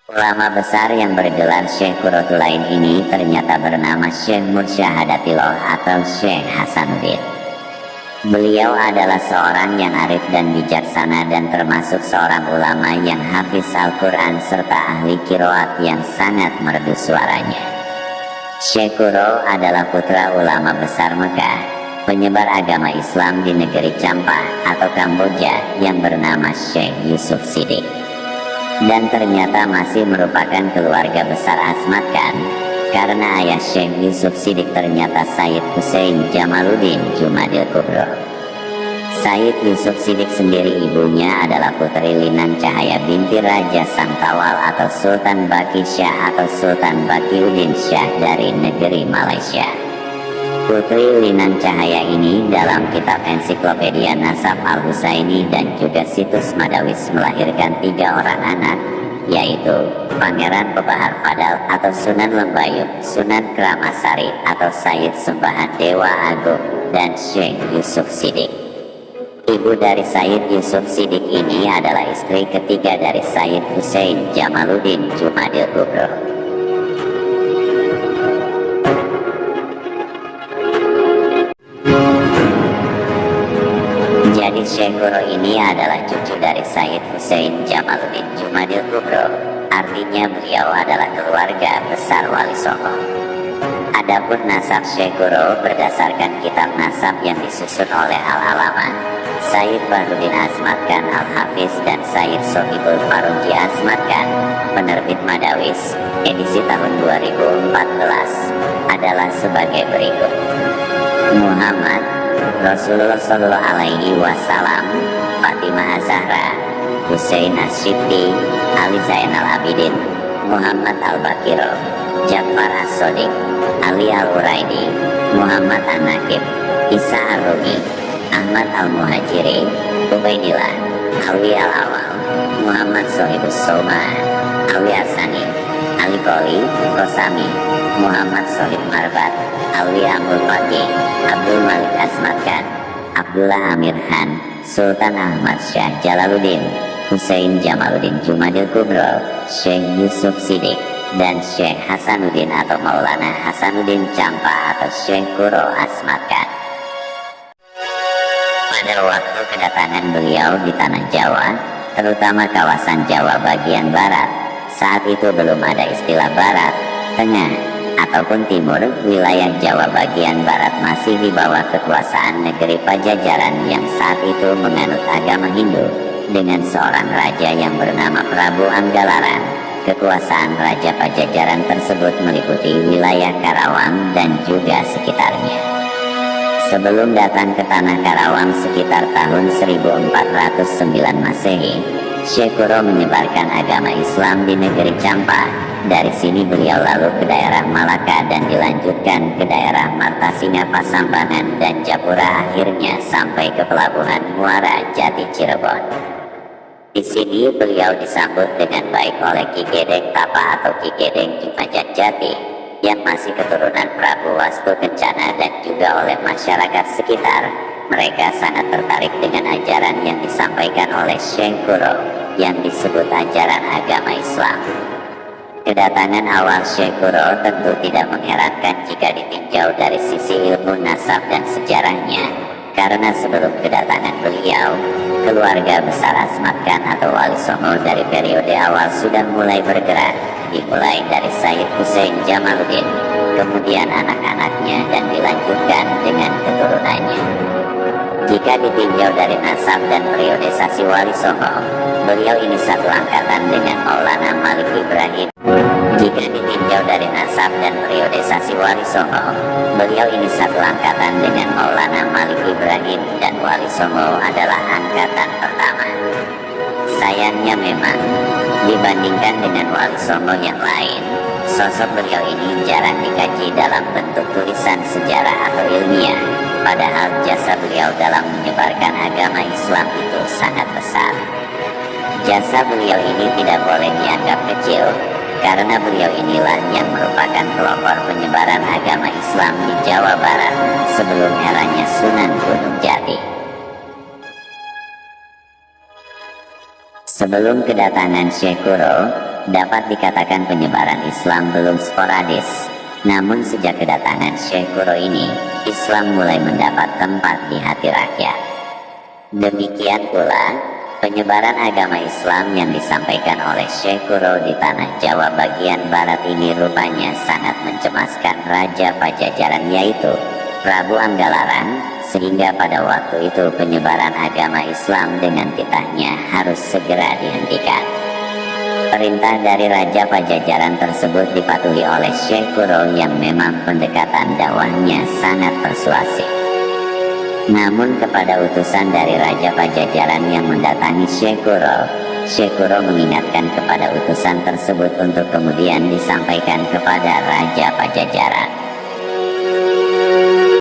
Ulama besar yang bergelar Syekh Qurratulain ini ternyata bernama Syekh Mursyahadatillah atau Syekh Hasanuddin. Beliau adalah seorang yang arif dan bijaksana dan termasuk seorang ulama yang hafiz Al-Quran serta ahli qiraat yang sangat merdu suaranya. Syekh Qurro adalah putra ulama besar Mekah, penyebar agama Islam di negeri Champa atau Kamboja yang bernama Syekh Yusuf Siddiq. Dan ternyata masih merupakan keluarga besar Asmat Khan, karena ayah Syekh Yusuf Siddiq ternyata Sayyid Hussein Jamaluddin Jumadil Kubro. Sayyid Yusuf Siddiq sendiri ibunya adalah Putri Linan Cahaya binti Raja Sangtawal atau Sultan Baki Shah atau Sultan Bakiuddin Shah dari negeri Malaysia. Putri Linan Cahaya ini dalam kitab ensiklopedia Nasab Al-Husaini dan juga situs Madawis melahirkan 3 orang anak, yaitu Pangeran Pebahar Fadal atau Sunan Lembayung, Sunan Kramasari atau Sayyid Sembahan Dewa Agung, dan Syekh Yusuf Siddiq. Ibu dari Sayyid Yusuf Siddiq ini adalah istri ketiga dari Sayyid Hussein Jamaluddin Jumadil Kubro. Jadi Syekh Qurro ini adalah cucu dari Sayyid Hussein Jamaluddin Jumadil Kubro. Artinya beliau adalah keluarga besar Wali Songo. Adapun nasab Syekh Qurro berdasarkan kitab nasab yang disusun oleh Al-Alama Sayyid Bahruddin Asmat Khan Al-Hafiz dan Sayyid Sohibul Farunji Asmat Khan, penerbit Madawis, edisi tahun 2014, adalah sebagai berikut. Muhammad Rasulullah Shallallahu Alaihi Wasallam, Fatimah Az-Zahra, Husain Asyibdi, Ali Zainal Abidin, Muhammad Al-Bakiro, Ja'far As-Sodiq, Ali Al-Huraidi, Muhammad An-Nakib, Isa Ar-Rumi, Ahmad Al-Muhajiri, Ubaidillah, Alwi Al-Awal, Muhammad Sohibus Soma, Alwi Asani, Ali Koli, Kosami, Muhammad Sohib Marbat, Alwi Amul Faqih, Abdul Malik Asmat Khan, Abdullah Amir Khan, Sultan Ahmad Shah Jalaluddin, Hussein Jamaluddin Jumadil Kubro, Syekh Yusuf Siddiq, dan Syekh Hasanuddin atau Maulana Hasanuddin Champa atau Syekh Qurro Asmat Khan. Pada waktu kedatangan beliau di tanah Jawa, terutama kawasan Jawa bagian barat, saat itu belum ada istilah barat, tengah, ataupun timur. Wilayah Jawa bagian barat masih di bawah kekuasaan negeri Pajajaran yang saat itu menganut agama Hindu, dengan seorang raja yang bernama Prabu Anggalaran. Kekuasaan Raja Pajajaran tersebut meliputi wilayah Karawang dan juga sekitarnya. Sebelum datang ke tanah Karawang sekitar tahun 1409 Masehi, Syekh Qurro menyebarkan agama Islam di negeri Champa. Dari sini beliau lalu ke daerah Malaka dan dilanjutkan ke daerah Martasina Pasambangan dan Japura, akhirnya sampai ke pelabuhan Muara Jati Cirebon. Di sini beliau disambut dengan baik oleh Ki Gedeng Tapa atau Ki Gedeng Jumajat Jati yang masih keturunan Prabu Wastu Kencana dan juga oleh masyarakat sekitar. Mereka sangat tertarik dengan ajaran yang disampaikan oleh Syekh Qurro yang disebut ajaran agama Islam. Kedatangan awal Syekh Qurro tentu tidak mengherankan jika ditinjau dari sisi ilmu nasab dan sejarahnya, karena sebelum kedatangan beliau, keluarga besar Asmat Khan atau Wali Songo dari periode awal sudah mulai bergerak, dimulai dari Sayyid Hussein Jamaluddin, kemudian anak-anaknya dan dilanjutkan dengan keturunannya. Jika ditinjau dari nasab dan periodisasi Wali Songo, beliau ini satu angkatan dengan Maulana Malik Ibrahim. Jika ditinjau dari nasab dan periodisasi Wali Songo, beliau ini satu angkatan dengan Maulana Malik Ibrahim dan Wali Songo adalah angkatan pertama. Sayangnya memang, dibandingkan dengan Wali Songo yang lain, sosok beliau ini jarang dikaji dalam bentuk tulisan sejarah atau ilmiah, padahal jasa beliau dalam menyebarkan agama Islam itu sangat besar. Jasa beliau ini tidak boleh dianggap kecil, karena beliau inilah yang merupakan pelopor penyebaran agama Islam di Jawa Barat sebelum eranya Sunan Gunung Jati. Sebelum kedatangan Syekh Qurro, dapat dikatakan penyebaran Islam belum sporadis. Namun sejak kedatangan Syekh Kuro ini, Islam mulai mendapat tempat di hati rakyat. Demikian pula, penyebaran agama Islam yang disampaikan oleh Syekh Kuro di tanah Jawa bagian barat ini rupanya sangat mencemaskan Raja Pajajaran yaitu Prabu Anggalaran, sehingga pada waktu itu penyebaran agama Islam dengan titahnya harus segera dihentikan. Perintah dari Raja Pajajaran tersebut dipatuhi oleh Syekh Kuro yang memang pendekatan dakwahnya sangat persuasif. Namun kepada utusan dari Raja Pajajaran yang mendatangi Syekh Kuro mengingatkan kepada utusan tersebut untuk kemudian disampaikan kepada Raja Pajajaran.